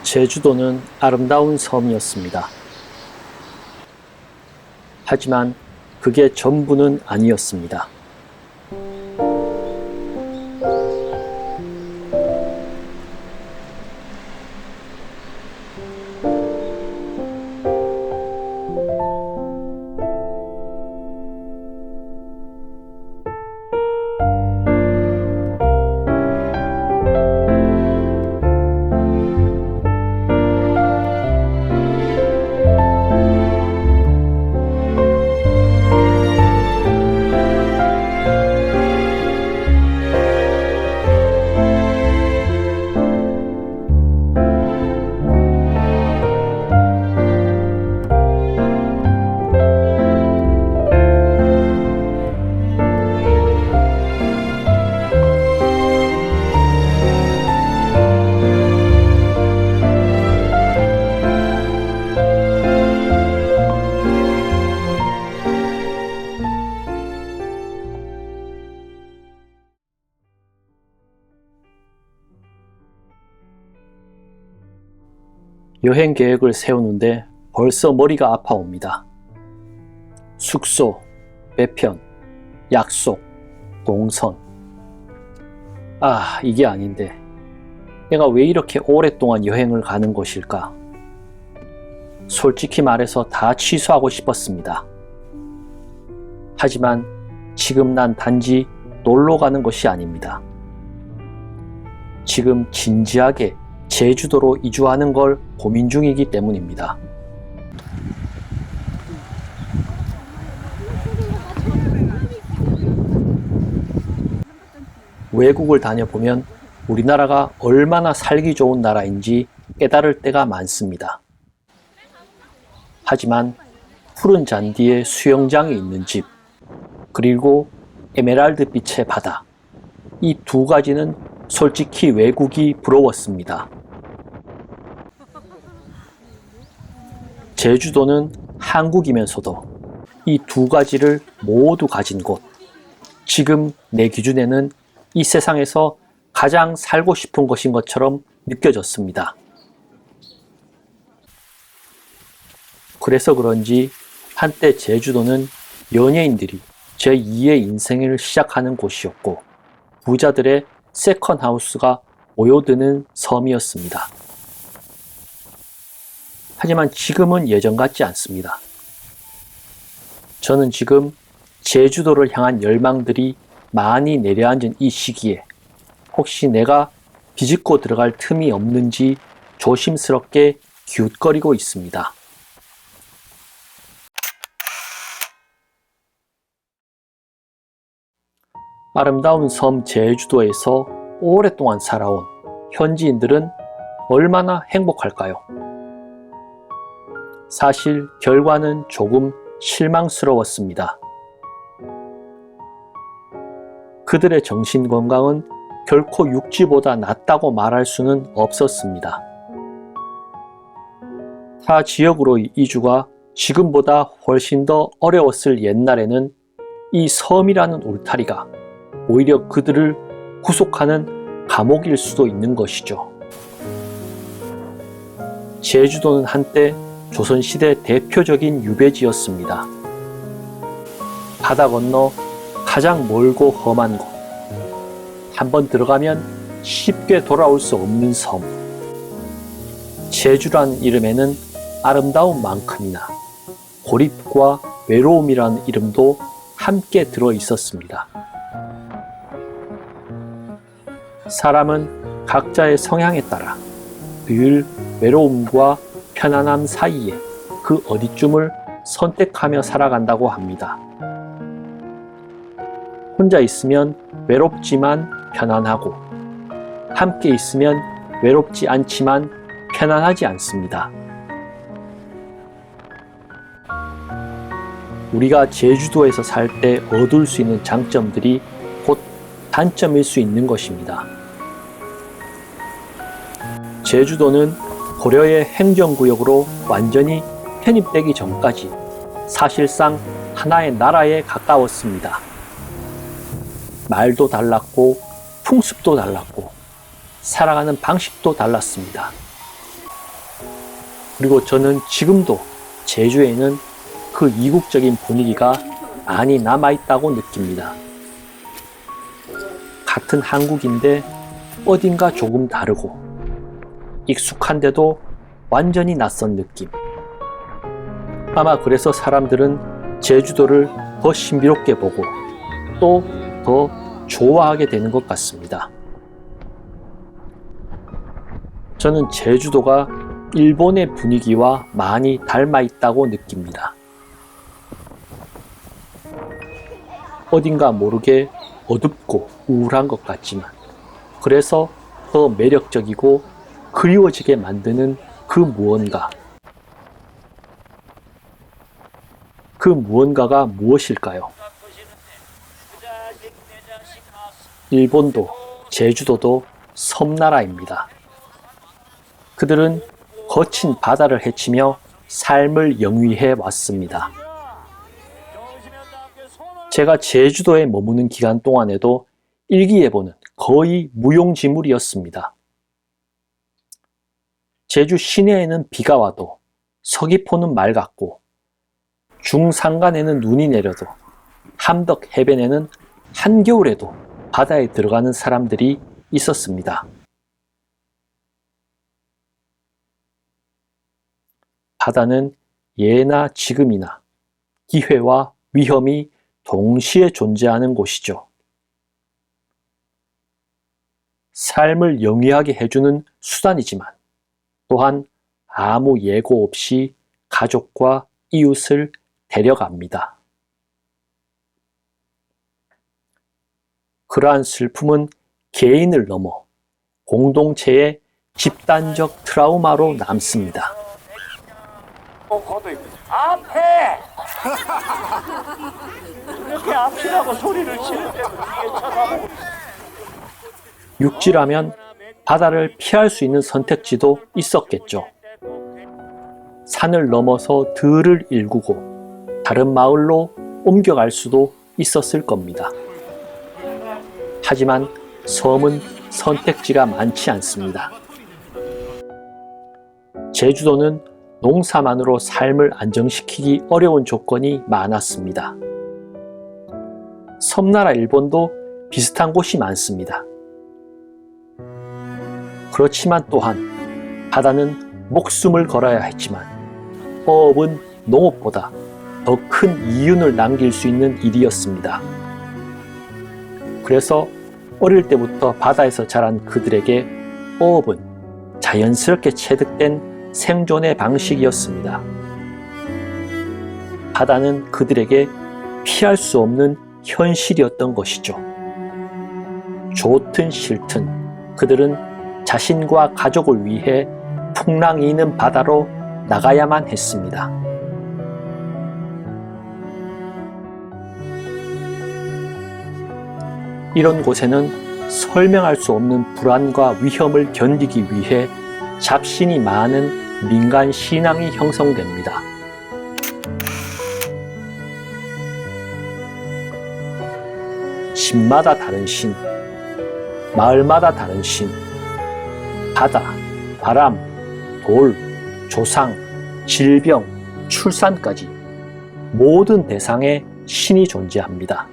제주도는 아름다운 섬이었습니다. 하지만 그게 전부는 아니었습니다. 여행 계획을 세우는데 벌써 머리가 아파옵니다. 숙소, 배편, 약속, 동선. 이게 아닌데 내가 왜 이렇게 오랫동안 여행을 가는 것일까? 솔직히 말해서 다 취소하고 싶었습니다. 하지만 지금 난 단지 놀러 가는 것이 아닙니다. 지금 진지하게 제주도로 이주하는 걸 고민 중이기 때문입니다. 외국을 다녀보면 우리나라가 얼마나 살기 좋은 나라인지 깨달을 때가 많습니다. 하지만 푸른 잔디에 수영장이 있는 집, 그리고 에메랄드빛의 바다, 이 두 가지는 솔직히 외국이 부러웠습니다. 제주도는 한국이면서도 이 두 가지를 모두 가진 곳. 지금 내 기준에는 이 세상에서 가장 살고 싶은 곳인 것처럼 느껴졌습니다. 그래서 그런지 한때 제주도는 연예인들이 제2의 인생을 시작하는 곳이었고 부자들의 세컨하우스가 모여드는 섬이었습니다. 하지만 지금은 예전 같지 않습니다. 저는 지금 제주도를 향한 열망들이 많이 내려앉은 이 시기에 혹시 내가 비집고 들어갈 틈이 없는지 조심스럽게 기웃거리고 있습니다. 아름다운 섬 제주도에서 오랫동안 살아온 현지인들은 얼마나 행복할까요? 사실 결과는 조금 실망스러웠습니다. 그들의 정신건강은 결코 육지보다 낫다고 말할 수는 없었습니다. 타 지역으로 이주가 지금보다 훨씬 더 어려웠을 옛날에는 이 섬이라는 울타리가 오히려 그들을 구속하는 감옥일 수도 있는 것이죠. 제주도는 한때 조선시대 대표적인 유배지였습니다. 바다 건너 가장 멀고 험한 곳, 한번 들어가면 쉽게 돌아올 수 없는 섬. 제주라는 이름에는 아름다운 만큼이나 고립과 외로움이라는 이름도 함께 들어 있었습니다. 사람은 각자의 성향에 따라 늘 외로움과 편안함 사이에 그 어디쯤을 선택하며 살아간다고 합니다. 혼자 있으면 외롭지만 편안하고 함께 있으면 외롭지 않지만 편안하지 않습니다. 우리가 제주도에서 살 때 얻을 수 있는 장점들이 곧 단점일 수 있는 것입니다. 제주도는 고려의 행정구역으로 완전히 편입되기 전까지 사실상 하나의 나라에 가까웠습니다. 말도 달랐고 풍습도 달랐고 살아가는 방식도 달랐습니다. 그리고 저는 지금도 제주에는 그 이국적인 분위기가 많이 남아있다고 느낍니다. 같은 한국인데 어딘가 조금 다르고 익숙한데도 완전히 낯선 느낌. 아마 그래서 사람들은 제주도를 더 신비롭게 보고 또 더 좋아하게 되는 것 같습니다. 저는 제주도가 일본의 분위기와 많이 닮아 있다고 느낍니다. 어딘가 모르게 어둡고 우울한 것 같지만 그래서 더 매력적이고 그리워지게 만드는 그 무언가. 그 무언가가 무엇일까요? 일본도 제주도도 섬나라입니다. 그들은 거친 바다를 헤치며 삶을 영위해 왔습니다. 제가 제주도에 머무는 기간 동안에도 일기예보는 거의 무용지물이었습니다. 제주 시내에는 비가 와도 서귀포는 맑았고 중산간에는 눈이 내려도 함덕 해변에는 한겨울에도 바다에 들어가는 사람들이 있었습니다. 바다는 예나 지금이나 기회와 위험이 동시에 존재하는 곳이죠. 삶을 영위하게 해주는 수단이지만 또한 아무 예고 없이 가족과 이웃을 데려갑니다. 그러한 슬픔은 개인을 넘어 공동체의 집단적 트라우마로 남습니다. 앞에! 이렇게 앞이라고 소리를 지르는데 뒤에 쳐다보고 육지라면 바다를 피할 수 있는 선택지도 있었겠죠. 산을 넘어서 들을 일구고 다른 마을로 옮겨갈 수도 있었을 겁니다. 하지만 섬은 선택지가 많지 않습니다. 제주도는 농사만으로 삶을 안정시키기 어려운 조건이 많았습니다. 섬나라 일본도 비슷한 곳이 많습니다. 그렇지만 또한 바다는 목숨을 걸어야 했지만 어업은 농업보다 더 큰 이윤을 남길 수 있는 일이었습니다. 그래서 어릴 때부터 바다에서 자란 그들에게 어업은 자연스럽게 체득된 생존의 방식이었습니다. 바다는 그들에게 피할 수 없는 현실이었던 것이죠. 좋든 싫든 그들은 자신과 가족을 위해 풍랑이 있는 바다로 나가야만 했습니다. 이런 곳에는 설명할 수 없는 불안과 위험을 견디기 위해 잡신이 많은 민간 신앙이 형성됩니다. 집마다 다른 신, 마을마다 다른 신, 바다, 바람, 돌, 조상, 질병, 출산까지 모든 대상에 신이 존재합니다.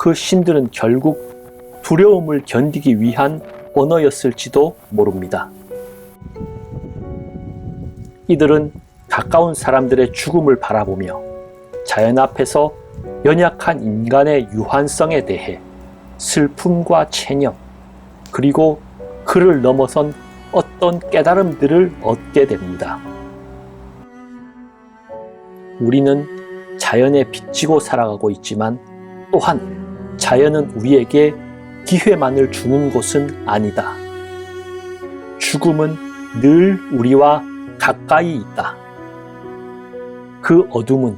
그 신들은 결국 두려움을 견디기 위한 언어였을지도 모릅니다. 이들은 가까운 사람들의 죽음을 바라보며 자연 앞에서 연약한 인간의 유한성에 대해 슬픔과 체념, 그리고 그를 넘어선 어떤 깨달음들을 얻게 됩니다. 우리는 자연에 빚지고 살아가고 있지만 또한 자연은 우리에게 기회만을 주는 곳은 아니다. 죽음은 늘 우리와 가까이 있다. 그 어둠은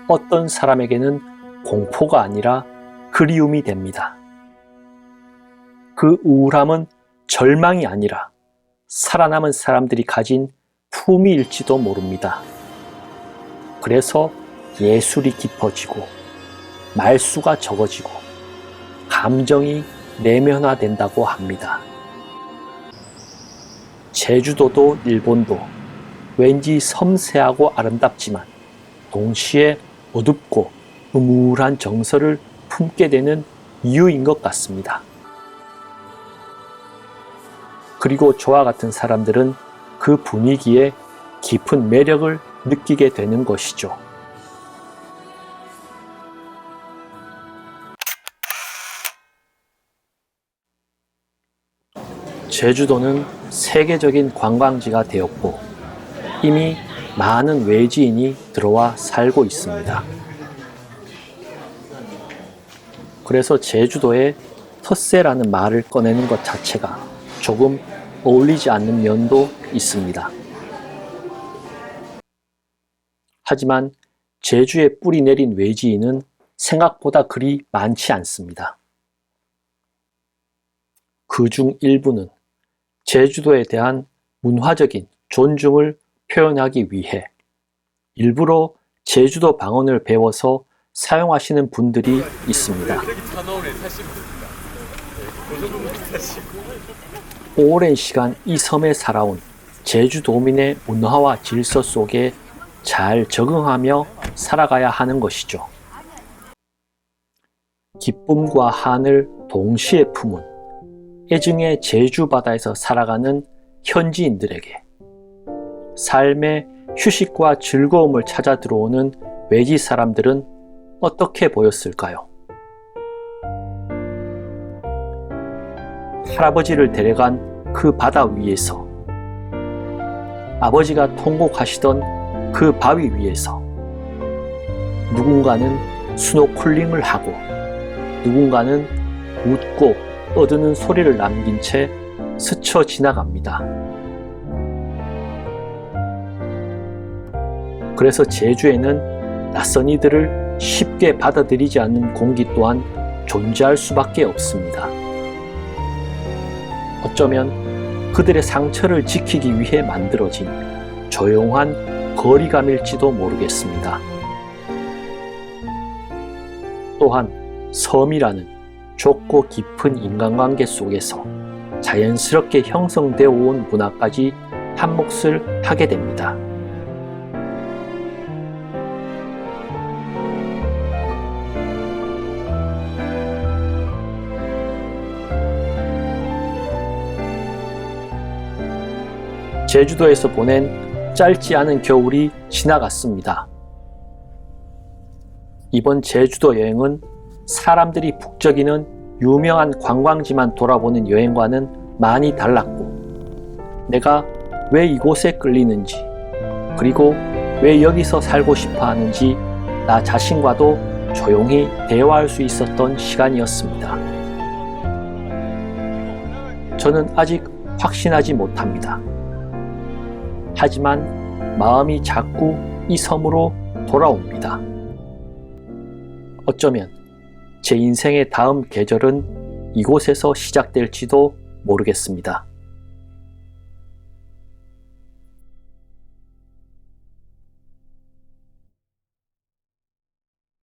어떤 사람에게는 공포가 아니라 그리움이 됩니다. 그 우울함은 절망이 아니라 살아남은 사람들이 가진 품위일지도 모릅니다. 그래서 예술이 깊어지고 말수가 적어지고 감정이 내면화된다고 합니다. 제주도도 일본도 왠지 섬세하고 아름답지만 동시에 어둡고 음울한 정서를 품게 되는 이유인 것 같습니다. 그리고 저와 같은 사람들은 그 분위기에 깊은 매력을 느끼게 되는 것이죠. 제주도는 세계적인 관광지가 되었고 이미 많은 외지인이 들어와 살고 있습니다. 그래서 제주도에 텃세라는 말을 꺼내는 것 자체가 조금 어울리지 않는 면도 있습니다. 하지만 제주에 뿌리 내린 외지인은 생각보다 그리 많지 않습니다. 그중 일부는 제주도에 대한 문화적인 존중을 표현하기 위해 일부러 제주도 방언을 배워서 사용하시는 분들이 있습니다. 오랜 시간 이 섬에 살아온 제주도민의 문화와 질서 속에 잘 적응하며 살아가야 하는 것이죠. 기쁨과 한을 동시에 품은 애증의 제주 바다에서 살아가는 현지인들에게 삶의 휴식과 즐거움을 찾아 들어오는 외지 사람들은 어떻게 보였을까요? 할아버지를 데려간 그 바다 위에서, 아버지가 통곡하시던 그 바위 위에서 누군가는 스노클링을 하고 누군가는 웃고 떠드는 소리를 남긴 채 스쳐 지나갑니다. 그래서 제주에는 낯선 이들을 쉽게 받아들이지 않는 공기 또한 존재할 수밖에 없습니다. 어쩌면 그들의 상처를 지키기 위해 만들어진 조용한 거리감일지도 모르겠습니다. 또한 섬이라는 좁고 깊은 인간관계 속에서 자연스럽게 형성되어 온 문화까지 한 몫을 하게 됩니다. 제주도에서 보낸 짧지 않은 겨울이 지나갔습니다. 이번 제주도 여행은 사람들이 북적이는 유명한 관광지만 돌아보는 여행과는 많이 달랐고, 내가 왜 이곳에 끌리는지, 그리고 왜 여기서 살고 싶어 하는지 나 자신과도 조용히 대화할 수 있었던 시간이었습니다. 저는 아직 확신하지 못합니다. 하지만 마음이 자꾸 이 섬으로 돌아옵니다. 어쩌면 제 인생의 다음 계절은 이곳에서 시작될지도 모르겠습니다.